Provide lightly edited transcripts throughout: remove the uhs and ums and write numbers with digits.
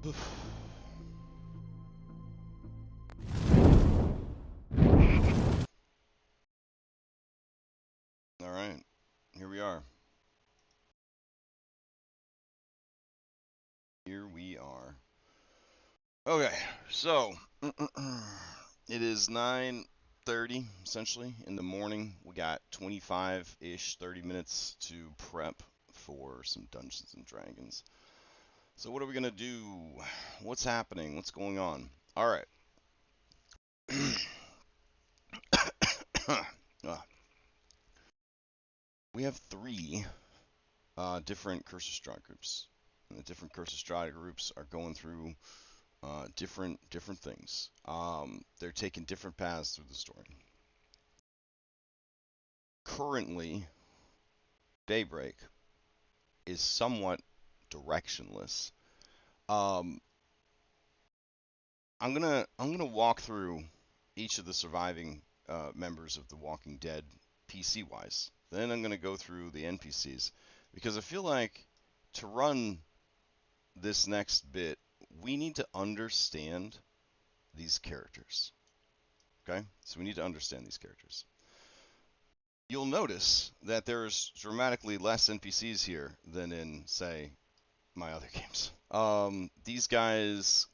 All right, here we are. Here we are. Okay, so it is 9:30 essentially in the morning. We got 25-ish, 30 minutes to prep for some Dungeons and Dragons. So what are we gonna do? What's happening? What's going on? All right. We have three different Curse of Strahd groups, and the different Curse of Strahd groups are going through different things. They're taking different paths through the story. Currently, Daybreak is somewhat directionless. Um, I'm gonna walk through each of the surviving members of the Walking Dead PC wise. Then I'm gonna go through the NPCs because I feel like to run this next bit, we need to understand these characters. Okay, so we need to understand these characters. You'll notice that there's dramatically less NPCs here than in, say, my other games. These guys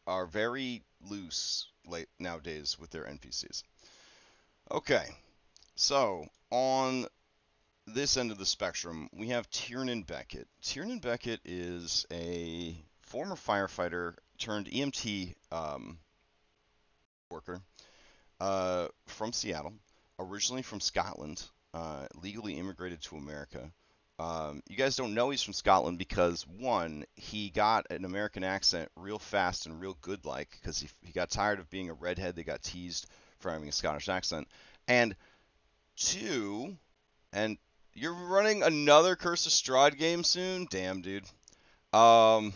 are very loose late nowadays with their NPCs. Okay, so on this end of the spectrum, we have Tiernan Beckett. Tiernan Beckett is a former firefighter turned EMT worker from Seattle, originally from Scotland, legally immigrated to America. You guys don't know he's from Scotland because, one, he got an American accent real fast and real good like because he got tired of being a redhead that got teased for having a Scottish accent. And two, and you're running another Curse of Strahd game soon? Damn, dude. Um,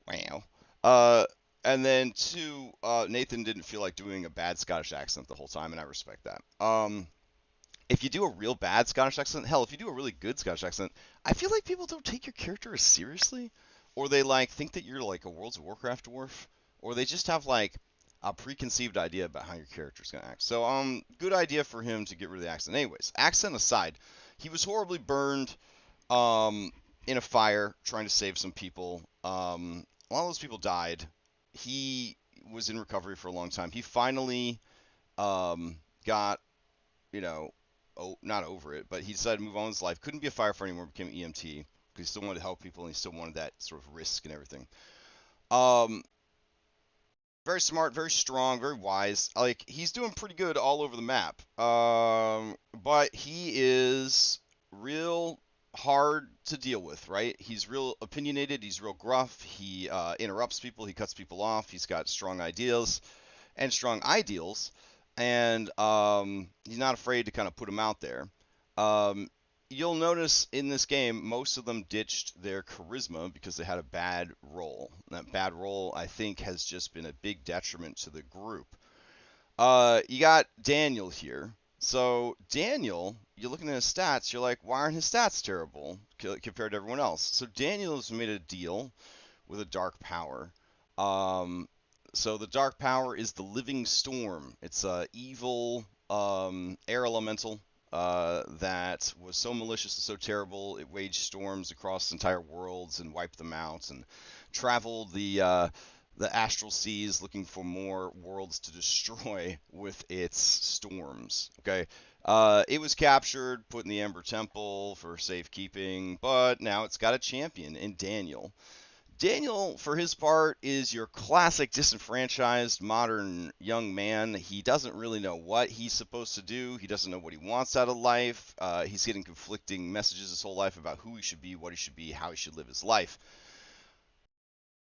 wow. And then two, Nathan didn't feel like doing a bad Scottish accent the whole time, and I respect that. If you do a real bad Scottish accent, hell, if you do a really good Scottish accent, I feel like people don't take your character as seriously, or they like think that you're like a World of Warcraft dwarf, or they just have like a preconceived idea about how your character's gonna act. So, good idea for him to get rid of the accent. Anyways, accent aside, he was horribly burned, in a fire trying to save some people. A lot of those people died. He was in recovery for a long time. He finally, got, you know, not over it, but he decided to move on with his life. Couldn't be a firefighter anymore, became an EMT because he still wanted to help people and he still wanted that sort of risk and everything. Um, Very smart, very strong, very wise. Like he's doing pretty good all over the map. But he is real hard to deal with, right? He's real opinionated. He's real gruff. He interrupts people. He cuts people off. He's got strong ideas and strong ideals, and he's not afraid to kind of put them out there. Um, you'll notice in this game, most of them ditched their charisma because they had a bad roll. And that bad roll, I think, has just been a big detriment to the group. You got Daniel here. So Daniel, you're looking at his stats, you're like, why aren't his stats terrible compared to everyone else? So Daniel has made a deal with a dark power. So the dark power is the living storm. It's a evil air elemental that was so malicious and so terrible it waged storms across entire worlds and wiped them out and traveled the astral seas looking for more worlds to destroy with its storms. Okay, it was captured, put in the Ember Temple for safekeeping, but now it's got a champion in Daniel. Daniel, for his part, is your classic disenfranchised modern young man. He doesn't really know what he's supposed to do. He doesn't know what he wants out of life. He's getting conflicting messages his whole life about who he should be, what he should be, how he should live his life.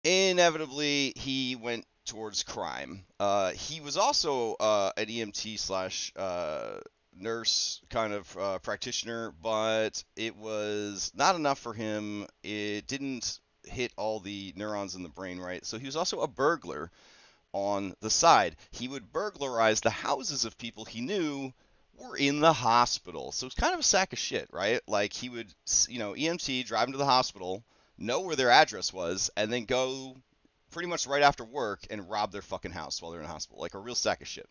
Inevitably, he went towards crime. He was also an EMT slash nurse kind of practitioner, but it was not enough for him. It didn't hit all the neurons in the brain right. So he was also a burglar on the side. He would burglarize the houses of people he knew were in the hospital. So it's kind of a sack of shit, right? Like he would, EMT drive him to the hospital, know where their address was, and then go pretty much right after work and rob their fucking house while they're in the hospital, like a real sack of shit.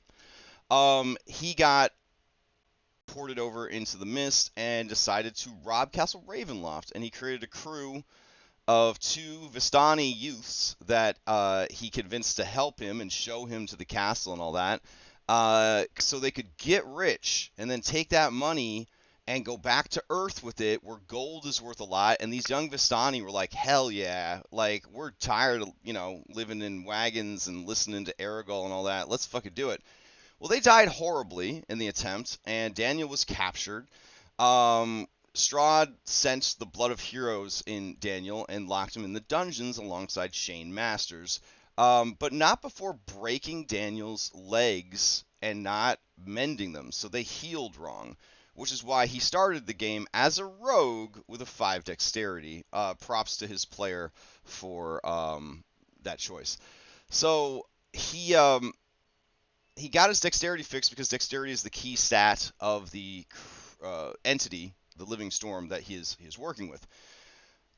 He got ported over into the Mist and decided to rob Castle Ravenloft, and he created a crew of two Vistani youths that he convinced to help him and show him to the castle and all that, so they could get rich and then take that money and go back to Earth with it, where gold is worth a lot. And these young Vistani were like, hell yeah, like, we're tired of, living in wagons and listening to Aragorn and all that. Let's fucking do it. Well, they died horribly in the attempt, and Daniel was captured. Strahd sent the Blood of Heroes in Daniel and locked him in the dungeons alongside Shane Masters, but not before breaking Daniel's legs and not mending them, so they healed wrong, which is why he started the game as a rogue with a 5 dexterity. Props to his player for that choice. So he got his dexterity fixed because dexterity is the key stat of the entity, the living storm that he is working with.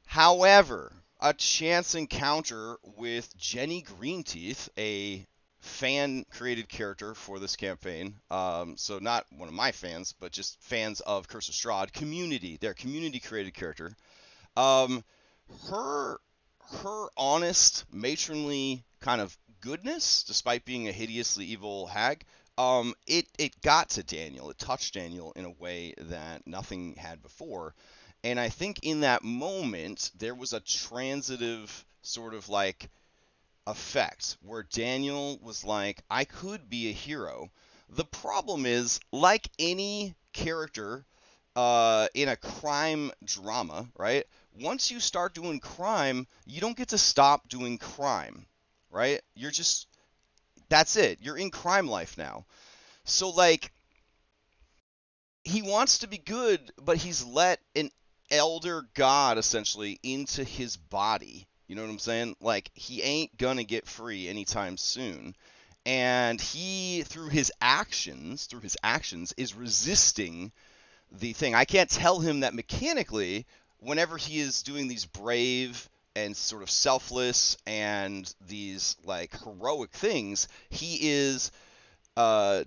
However, a chance encounter with Jenny Greenteeth, a fan-created character for this campaign, so not one of my fans, but just fans of Curse of Strahd, their community-created character. Her honest, matronly kind of goodness, despite being a hideously evil hag, it got to Daniel. It touched Daniel in a way that nothing had before. And I think in that moment, there was a transitive sort of like effect where Daniel was like, I could be a hero. The problem is, like any character in a crime drama, right? Once you start doing crime, you don't get to stop doing crime, right? That's it. You're in crime life now. So, like, he wants to be good, but he's let an elder god, essentially, into his body. You know what I'm saying? Like, he ain't gonna get free anytime soon. And he, through his actions, is resisting the thing. I can't tell him that mechanically, whenever he is doing these brave and sort of selfless and these like heroic things, he is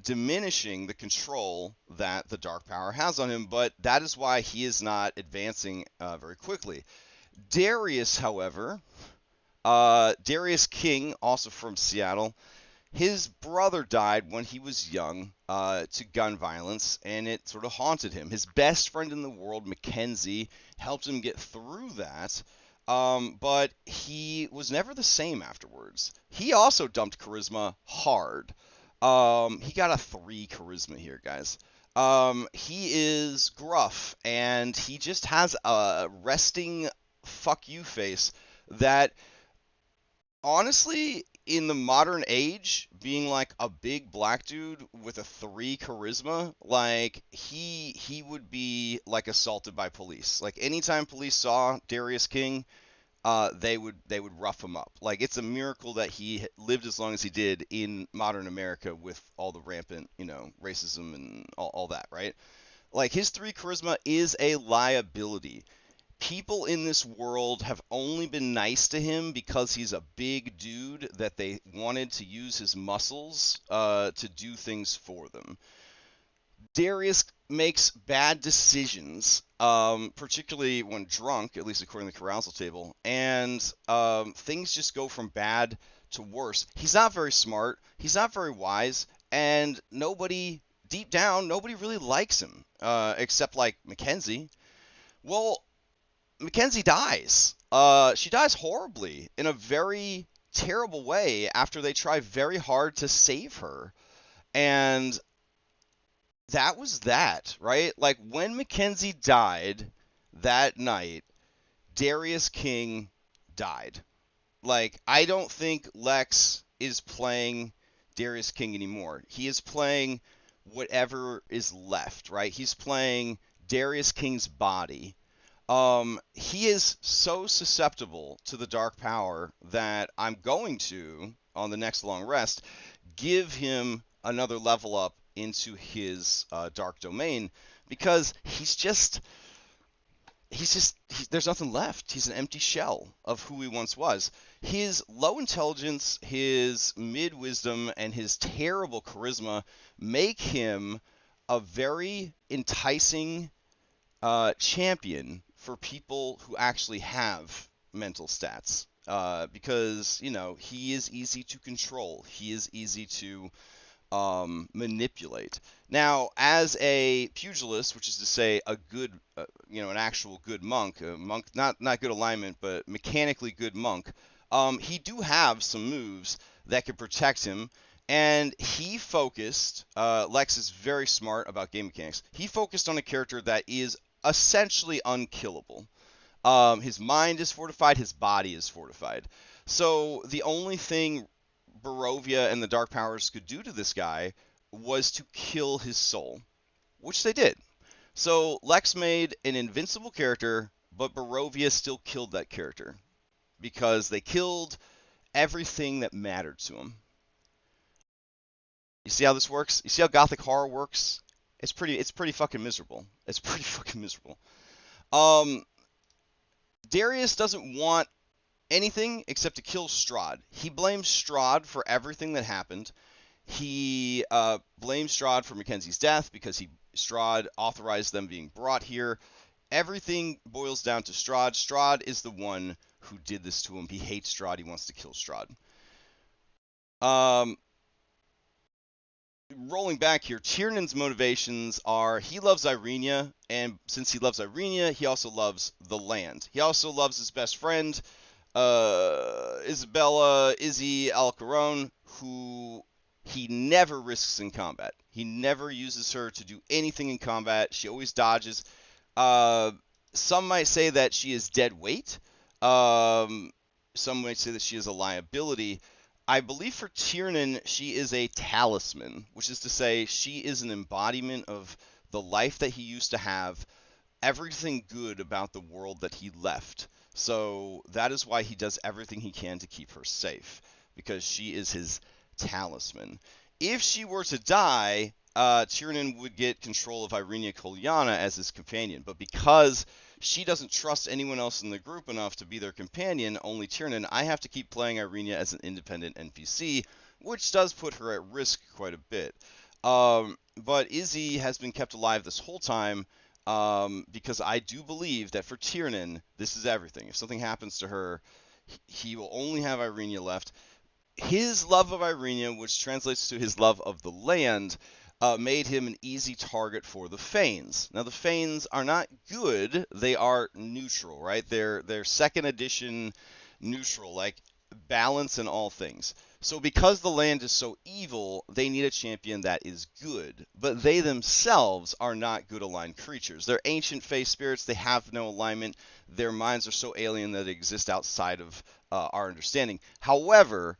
diminishing the control that the dark power has on him. But that is why he is not advancing very quickly. Darius, however, Darius King, also from Seattle, his brother died when he was young to gun violence, and it sort of haunted him. His best friend in the world, Mackenzie, helped him get through that, but he was never the same afterwards. He also dumped charisma hard. He got a 3 charisma here, guys. He is gruff, and he just has a resting fuck you face that, honestly, in the modern age, being like a big black dude with a 3 charisma, like he would be like assaulted by police. Like anytime police saw Darius King, they would rough him up. Like it's a miracle that he lived as long as he did in modern America with all the rampant, racism and all that, right? Like his 3 charisma is a liability. People in this world have only been nice to him because he's a big dude that they wanted to use his muscles to do things for them. Darius makes bad decisions, particularly when drunk, at least according to the carousal table, and things just go from bad to worse. He's not very smart, he's not very wise, and deep down, nobody really likes him, except like Mackenzie. Well, Mackenzie dies. She dies horribly in a very terrible way after they try very hard to save her. And that was that, right? Like when Mackenzie died that night, Darius King died. Like I don't think Lex is playing Darius King anymore. He is playing whatever is left, right? He's playing Darius King's body. He is so susceptible to the dark power that I'm going to, on the next long rest, give him another level up into his dark domain, because there's nothing left. He's an empty shell of who he once was. His low intelligence, his mid wisdom, and his terrible charisma make him a very enticing champion for people who actually have mental stats. Because, he is easy to control. He is easy to manipulate. Now, as a pugilist, which is to say a good, an actual good monk, a monk, not good alignment, but mechanically good monk, he do have some moves that could protect him. And he focused, Lex is very smart about game mechanics. He focused on a character that is essentially unkillable. His mind is fortified, his body is fortified. So the only thing Barovia and the Dark Powers could do to this guy was to kill his soul, which they did. So Lex made an invincible character, but Barovia still killed that character because they killed everything that mattered to him. You see how this works? You see how Gothic horror works? It's pretty fucking miserable. It's pretty fucking miserable. Darius doesn't want anything except to kill Strahd. He blames Strahd for everything that happened. He blames Strahd for Mackenzie's death because Strahd authorized them being brought here. Everything boils down to Strahd. Strahd is the one who did this to him. He hates Strahd. He wants to kill Strahd. Rolling back here, Tiernan's motivations are he loves Irenia, and since he loves Irenia, he also loves the land. He also loves his best friend, Isabella Izzy Alcaron, who he never risks in combat. He never uses her to do anything in combat. She always dodges. Some might say that she is dead weight. Some might say that she is a liability. I believe for Tiernan, she is a talisman, which is to say she is an embodiment of the life that he used to have, everything good about the world that he left. So that is why he does everything he can to keep her safe, because she is his talisman. If she were to die, Tiernan would get control of Irenia Kolyana as his companion, but because she doesn't trust anyone else in the group enough to be their companion, only Tiernan, I have to keep playing Irenia as an independent NPC, which does put her at risk quite a bit. But Izzy has been kept alive this whole time, because I do believe that for Tiernan, this is everything. If something happens to her, he will only have Irenia left. His love of Irenia, which translates to his love of the land, made him an easy target for the Fanes. Now, the Fanes are not good. They are neutral, right? They're second edition neutral, like balance in all things. So because the land is so evil, they need a champion that is good. But they themselves are not good aligned creatures. They're ancient Fae spirits. They have no alignment. Their minds are so alien that they exist outside of our understanding. However,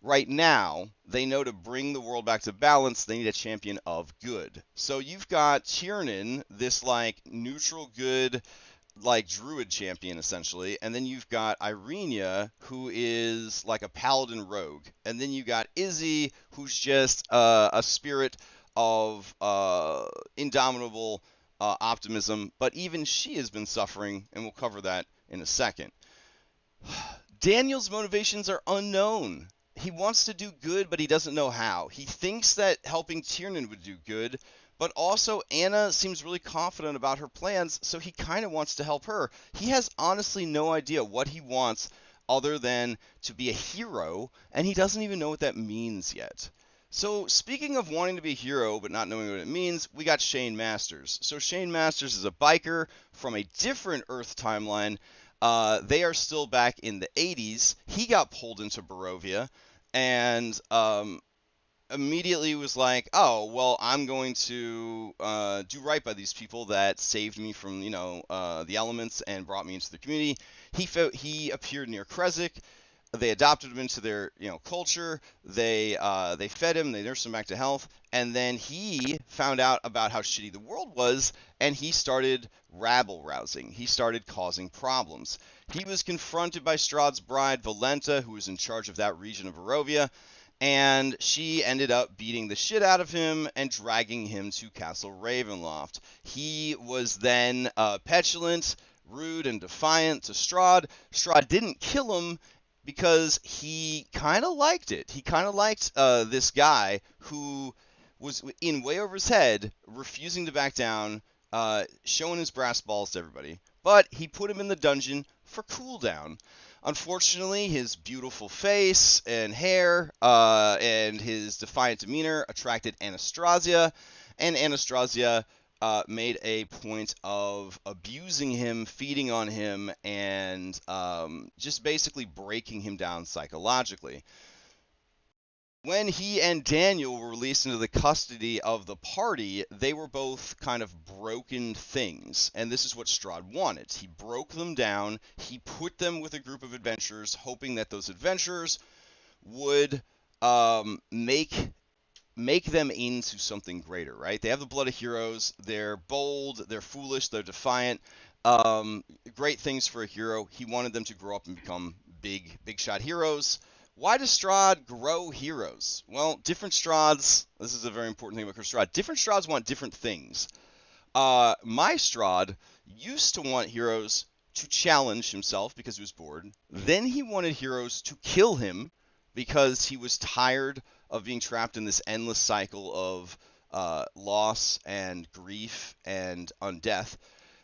right now, they know to bring the world back to balance, they need a champion of good. So you've got Tiernan, this like neutral good, like druid champion essentially, and then you've got Irenia, who is like a paladin rogue, and then you got Izzy, who's just a spirit of indomitable optimism, but even she has been suffering, and we'll cover that in a second. Daniel's motivations are unknown. He wants to do good, but he doesn't know how. He thinks that helping Tiernan would do good, but also Anna seems really confident about her plans, so he kind of wants to help her. He has honestly no idea what he wants other than to be a hero, and he doesn't even know what that means yet. So speaking of wanting to be a hero but not knowing what it means, we got Shane Masters. So Shane Masters is a biker from a different Earth timeline. They are still back in the 80s. He got pulled into Barovia and immediately was like, oh, well, I'm going to do right by these people that saved me from, the elements and brought me into the community. He appeared near Krezk. They adopted him into their, culture. They fed him. They nursed him back to health. And then he found out about how shitty the world was, and he started rabble-rousing. He started causing problems. He was confronted by Strahd's bride, Valenta, who was in charge of that region of Barovia, and she ended up beating the shit out of him and dragging him to Castle Ravenloft. He was then petulant, rude and defiant to Strahd. Strahd didn't kill him because he kind of liked it. He kind of liked this guy who was in way over his head, refusing to back down, showing his brass balls to everybody. But he put him in the dungeon for cooldown. Unfortunately, his beautiful face and hair and his defiant demeanor attracted Anastasia, and Anastasia made a point of abusing him, feeding on him, and just basically breaking him down psychologically. When he and Daniel were released into the custody of the party, they were both kind of broken things, and this is what Strahd wanted. He broke them down, he put them with a group of adventurers, hoping that those adventurers would make them into something greater, right? They have the blood of heroes, they're bold, they're foolish, they're defiant, great things for a hero. He wanted them to grow up and become big shot heroes. Why does Strahd grow heroes? Well, different Strahds, this is a very important thing about Strahd, different Strahds want different things. My Strahd used to want heroes to challenge himself because he was bored. Then he wanted heroes to kill him because he was tired of being trapped in this endless cycle of loss and grief and undeath.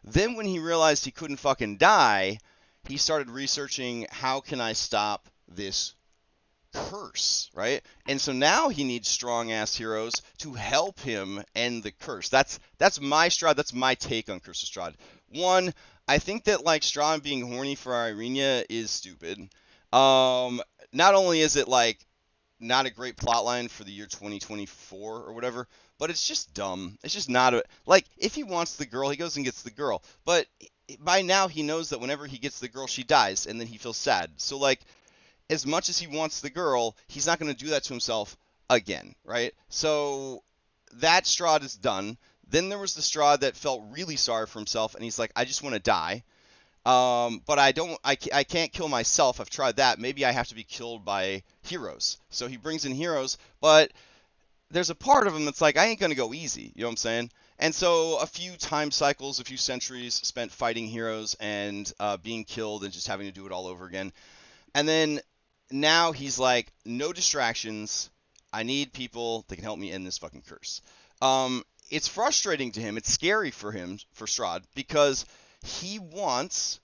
Then when he realized he couldn't fucking die, he started researching, how can I stop this curse, right? And so now he needs strong-ass heroes to help him end the curse. That's my Strahd. That's my take on Curse of Strahd. One, I think that like Strahd being horny for Irenia is stupid. Not only is it like not a great plotline for the year 2024 or whatever, but it's just dumb. It's just not a, like, if he wants the girl, he goes and gets the girl. But by now he knows that whenever he gets the girl, she dies, and then he feels sad. So like, as much as he wants the girl, he's not going to do that to himself again, right? So that Strahd is done. Then there was the Strahd that felt really sorry for himself, and he's like, I just want to die. But I can't kill myself. I've tried that. Maybe I have to be killed by heroes. So he brings in heroes, but there's a part of him that's like, I ain't going to go easy. You know what I'm saying? And so a few time cycles, a few centuries spent fighting heroes and being killed and just having to do it all over again. And then now he's like, no distractions. I need people that can help me end this fucking curse. It's frustrating to him. It's scary for him, for Strahd, because he wants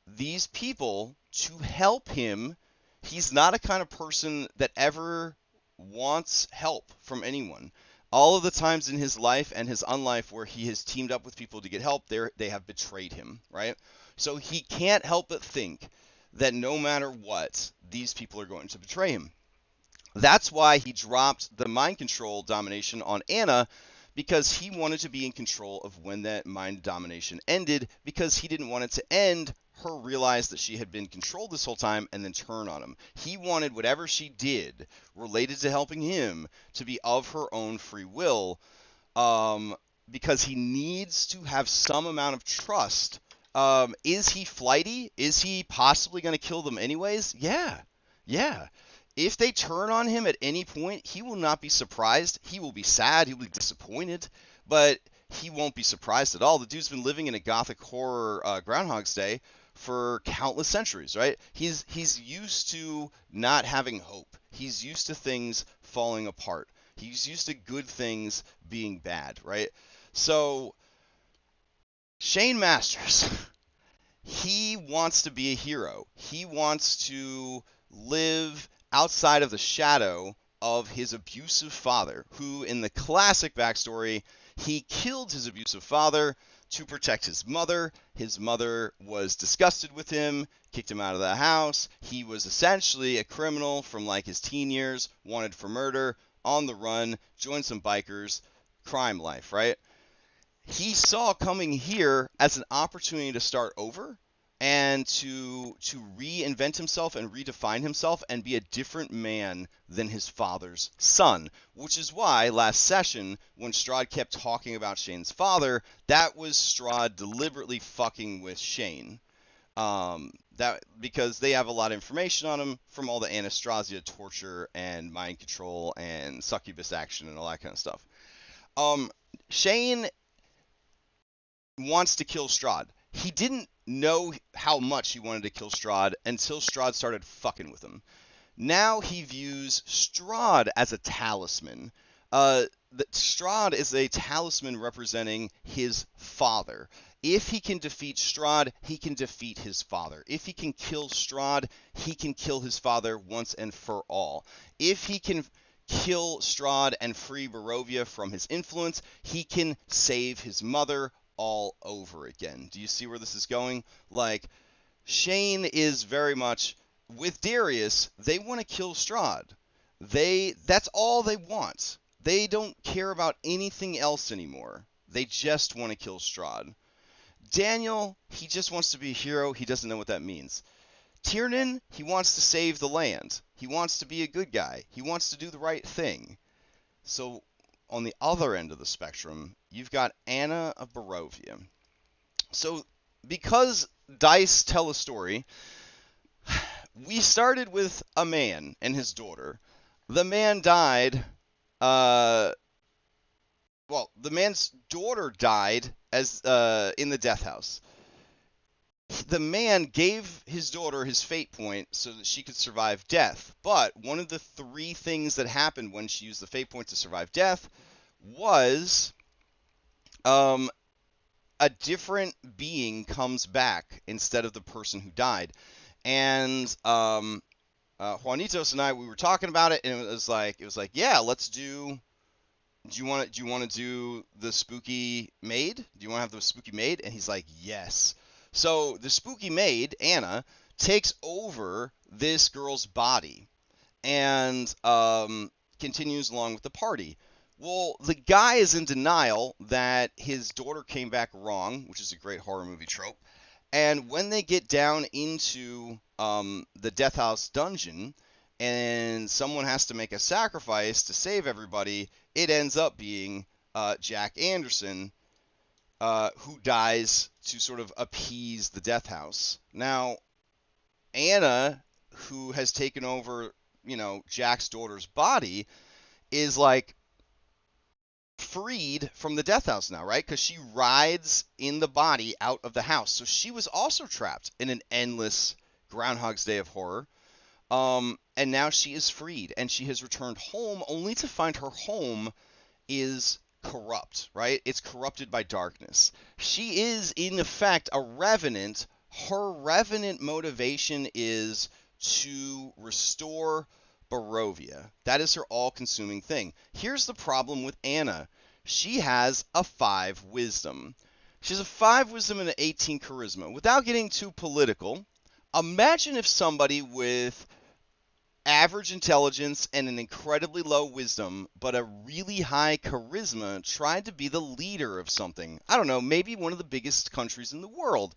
these people to help him. He's not a kind of person that ever wants help from anyone. All of the times in his life and his unlife where he has teamed up with people to get help, they have betrayed him, right? So he can't help but think that no matter what, these people are going to betray him. That's why he dropped the mind control domination on Anna, because he wanted to be in control of when that mind domination ended, because he didn't want it to end, her realize that she had been controlled this whole time, and then turn on him. He wanted whatever she did related to helping him to be of her own free will, because he needs to have some amount of trust. Is he flighty? Is he possibly going to kill them anyways? Yeah. If they turn on him at any point, he will not be surprised. He will be sad. He will be disappointed. But he won't be surprised at all. The dude's been living in a gothic horror Groundhog's Day for countless centuries, right? He's used to not having hope. He's used to things falling apart. He's used to good things being bad, right? So Shane Masters, he wants to be a hero. He wants to live outside of the shadow of his abusive father, who in the classic backstory, he killed his abusive father to protect his mother. His mother was disgusted with him, kicked him out of the house. He was essentially a criminal from like his teen years, wanted for murder, on the run, joined some bikers, crime life, right? He saw coming here as an opportunity to start over and to reinvent himself and redefine himself and be a different man than his father's son, which is why last session when Strahd kept talking about Shane's father, that was Strahd deliberately fucking with Shane. Because they have a lot of information on him from all the Anastasia torture and mind control and succubus action and all that kind of stuff. Shane wants to kill Strahd. he didn't know how much he wanted to kill Strahd until Strahd started fucking with him. Now he views Strahd as a talisman. Strahd is a talisman representing his father. If he can defeat Strahd, he can defeat his father. If he can kill Strahd, he can kill his father once and for all. If he can kill Strahd and free Barovia from his influence, he can save his mother all over again. Do you see where this is going? Like, Shane is very much with Darius. They want to kill Strahd. That's all they want. They don't care about anything else anymore. They just want to kill Strahd. Daniel, he just wants to be a hero. He doesn't know what that means. Tiernan, he wants to save the land. He wants to be a good guy. He wants to do the right thing. So on the other end of the spectrum, you've got Anna of Barovia. So because dice tell a story, we started with a man and his daughter. The man died. The man's daughter died as in the death house. The man gave his daughter his fate point so that she could survive death. But one of the 3 things that happened when she used the fate point to survive death was a different being comes back instead of the person who died. And Juanitos and I, we were talking about it, and it was like, yeah, let's do. Do you want to do the spooky maid? Do you want to have the spooky maid? And he's like, yes. So the spooky maid, Anna, takes over this girl's body and continues along with the party. Well, the guy is in denial that his daughter came back wrong, which is a great horror movie trope. And when they get down into the Death House dungeon and someone has to make a sacrifice to save everybody, it ends up being Jack Anderson, who dies to sort of appease the Death House. Now, Anna, who has taken over, Jack's daughter's body, is like freed from the Death House now, right? Because she rides in the body out of the house. So she was also trapped in an endless Groundhog's Day of horror. And now she is freed, and she has returned home only to find her home is corrupt, right? It's corrupted by darkness. She is, in effect, a revenant. Her revenant motivation is to restore Barovia. That is her all-consuming thing. Here's the problem with Anna. She has a 5 wisdom. She has a 5 wisdom and an 18 charisma. Without getting too political, imagine if somebody with average intelligence and an incredibly low wisdom, but a really high charisma tried to be the leader of something. I don't know, maybe one of the biggest countries in the world.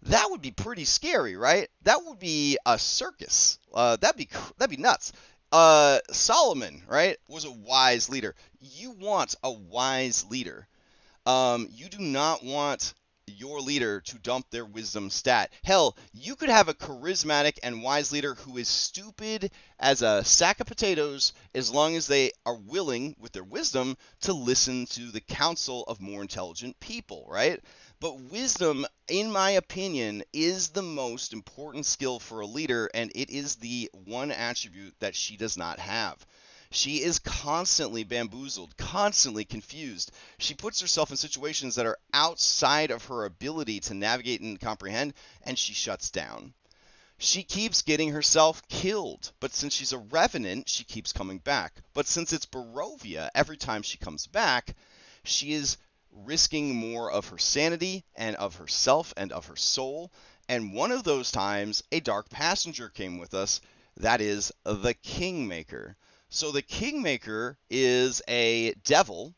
That would be pretty scary, right? That would be a circus. That'd be nuts. Solomon, right, was a wise leader. You want a wise leader. You do not want your leader to dump their wisdom stat. Hell, you could have a charismatic and wise leader who is stupid as a sack of potatoes as long as they are willing, with their wisdom, to listen to the counsel of more intelligent people, right? But wisdom, in my opinion, is the most important skill for a leader, and it is the one attribute that she does not have. She is constantly bamboozled, constantly confused. She puts herself in situations that are outside of her ability to navigate and comprehend, and she shuts down. She keeps getting herself killed, but since she's a revenant, she keeps coming back. But since it's Barovia, every time she comes back, she is risking more of her sanity and of herself and of her soul. And one of those times, a dark passenger came with us. That is the Kingmaker. So the Kingmaker is a devil,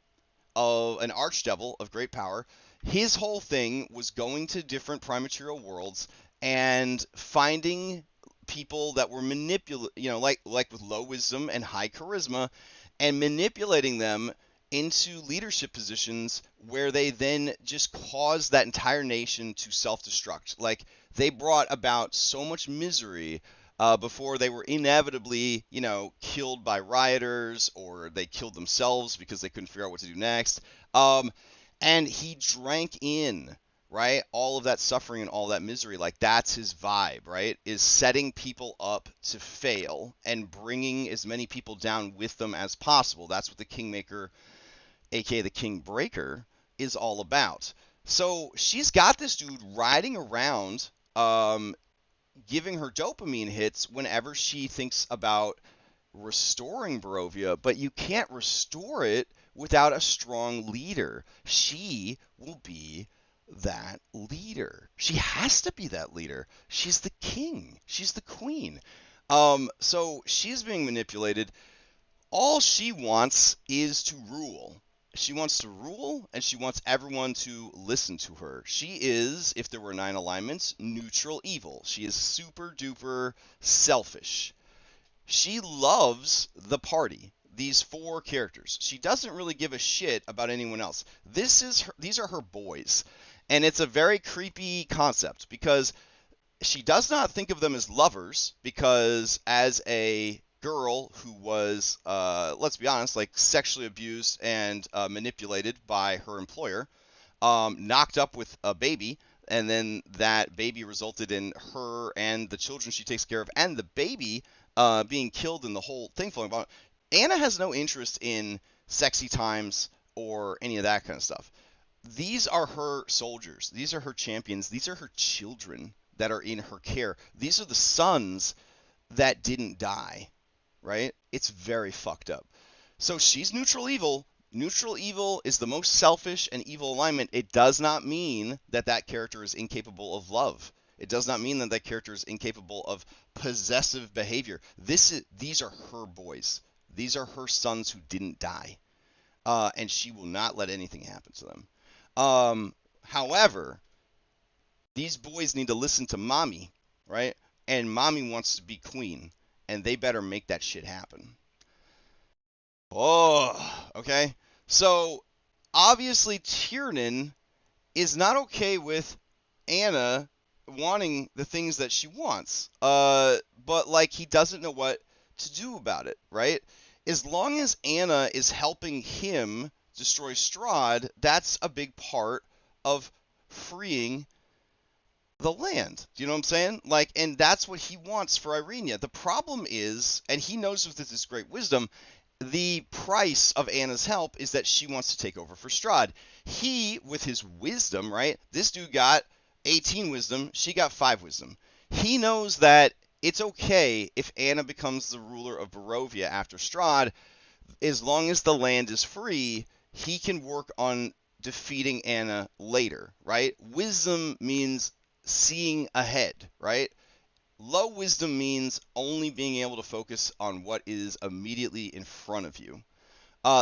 an archdevil of great power. His whole thing was going to different prime-material worlds and finding people that were like with low wisdom and high charisma, and manipulating them into leadership positions where they then just caused that entire nation to self-destruct. Like, they brought about so much misery before they were inevitably, killed by rioters, or they killed themselves because they couldn't figure out what to do next. And he drank in right? All of that suffering and all that misery, like that's his vibe, right? Is setting people up to fail and bringing as many people down with them as possible. That's what the Kingmaker, aka the Kingbreaker, is all about. So she's got this dude riding around, giving her dopamine hits whenever she thinks about restoring Barovia, but you can't restore it without a strong leader. She will be that leader. She has to be that leader. She's the king. She's the queen. So she's being manipulated. All she wants is to rule. She wants to rule, and she wants everyone to listen to her. She is, if there were 9 alignments, neutral evil. She is super duper selfish. She loves the party. These 4 characters. She doesn't really give a shit about anyone else. These are her boys. And it's a very creepy concept because she does not think of them as lovers because as a girl who was, let's be honest, like sexually abused and manipulated by her employer, knocked up with a baby, and then that baby resulted in her and the children she takes care of and the baby being killed and the whole thing falling apart. Anna has no interest in sexy times or any of that kind of stuff. These are her soldiers. These are her champions. These are her children that are in her care. These are the sons that didn't die, right? It's very fucked up. So she's neutral evil. Neutral evil is the most selfish and evil alignment. It does not mean that that character is incapable of love. It does not mean that that character is incapable of possessive behavior. These are her boys. These are her sons who didn't die. And she will not let anything happen to them. However, these boys need to listen to mommy, right? And mommy wants to be queen, and they better make that shit happen. Oh, okay. So obviously Tiernan is not okay with Anna wanting the things that she wants. But like he doesn't know what to do about it, right? As long as Anna is helping him destroy Strahd, that's a big part of freeing the land. Do you know what I'm saying? Like, and that's what he wants for Irenia. The problem is, and he knows with this great wisdom, the price of Anna's help is that she wants to take over for Strahd. He, with his wisdom, right? This dude got 18 wisdom, she got 5 wisdom. He knows that it's okay if Anna becomes the ruler of Barovia after Strahd, as long as the land is free, he can work on defeating Anna later, right? Wisdom means seeing ahead, right? Low wisdom means only being able to focus on what is immediately in front of you.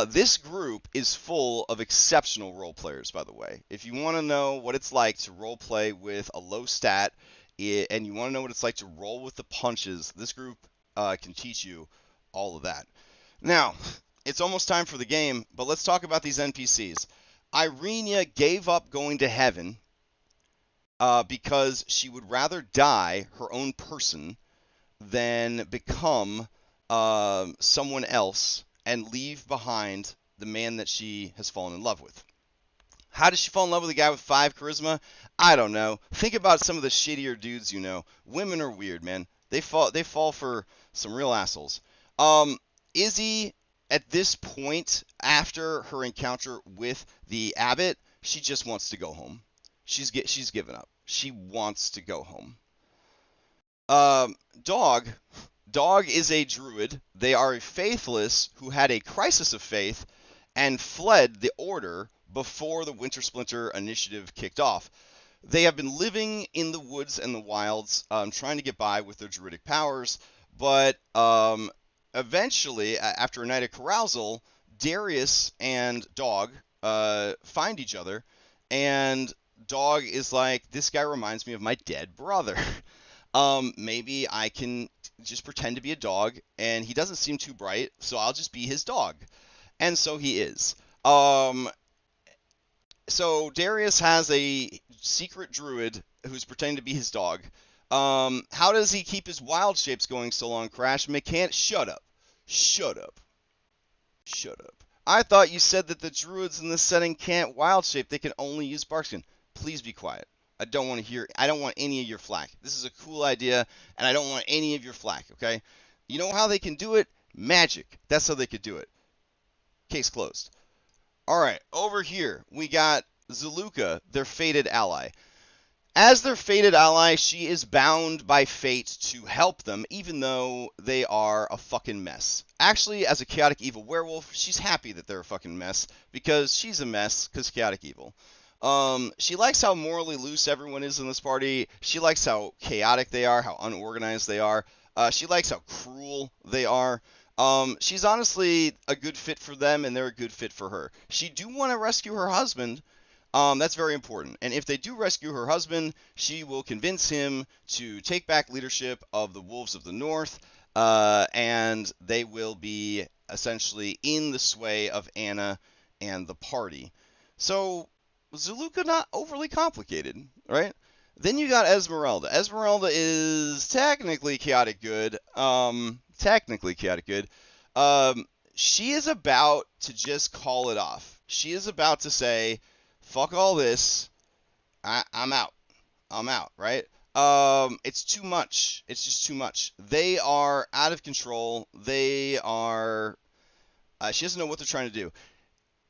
This group is full of exceptional role players, by the way. If you want to know what it's like to role play with a low stat, and you want to know what it's like to roll with the punches, this group can teach you all of that. Now, it's almost time for the game, but let's talk about these NPCs. Irenia gave up going to heaven because she would rather die her own person than become someone else and leave behind the man that she has fallen in love with. How does she fall in love with a guy with 5 charisma? I don't know. Think about some of the shittier dudes you know. Women are weird, man. They fall for some real assholes. Izzy, at this point, after her encounter with the abbot, she just wants to go home. She's given up. She wants to go home. Dog is a druid. They are a faithless who had a crisis of faith and fled the order before the Winter Splinter initiative kicked off. They have been living in the woods and the wilds, trying to get by with their druidic powers, but eventually, after a night of carousal, Darius and Dog find each other, and Dog is like, this guy reminds me of my dead brother. Maybe I can just pretend to be a dog, and he doesn't seem too bright, so I'll just be his dog. And so he is. So Darius has a secret druid who's pretending to be his dog. How does he keep his wild shapes going so long, Crash? Shut up. Shut up. Shut up. I thought you said that the druids in this setting can't wild shape. They can only use barkskin. please be quiet. I don't want any of your flack. This is a cool idea, and I don't want any of your flack, okay? You know how they can do it? Magic. That's how they could do it. Case closed. All right, over here, we got Zaluka, their fated ally. As their fated ally, she is bound by fate to help them, even though they are a fucking mess. Actually, as a chaotic evil werewolf, she's happy that they're a fucking mess, because she's a mess, because chaotic evil. She likes how morally loose everyone is in this party. She likes how chaotic they are, how unorganized they are. She likes how cruel they are. She's honestly a good fit for them, and they're a good fit for her. She do want to rescue her husband. That's very important. And if they do rescue her husband, she will convince him to take back leadership of the Wolves of the North, and they will be essentially in the sway of Anna and the party. So, Zaluka not overly complicated, right? Then you got Esmeralda. Esmeralda is technically chaotic good. She is about to just call it off. She is about to say, fuck all this. I'm out. I'm out, right? It's too much. It's just too much. They are out of control. They are. She doesn't know what they're trying to do.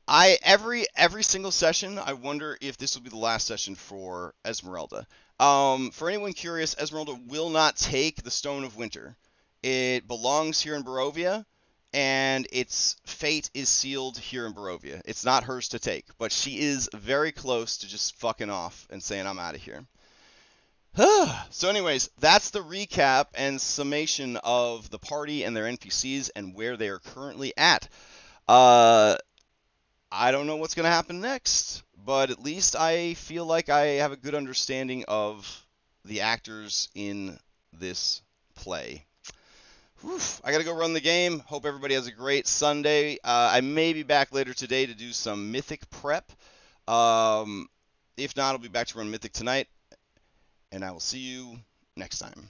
Every single session, I wonder if this will be the last session for Esmeralda. For anyone curious, Esmeralda will not take the Stone of Winter. It belongs here in Barovia, and its fate is sealed here in Barovia. It's not hers to take, but she is very close to just fucking off and saying, I'm out of here. So anyways, that's the recap and summation of the party and their NPCs and where they are currently at. I don't know what's going to happen next, but at least I feel like I have a good understanding of the actors in this play. Whew, I got to go run the game. Hope everybody has a great Sunday. I may be back later today to do some Mythic prep. If not, I'll be back to run Mythic tonight, and I will see you next time.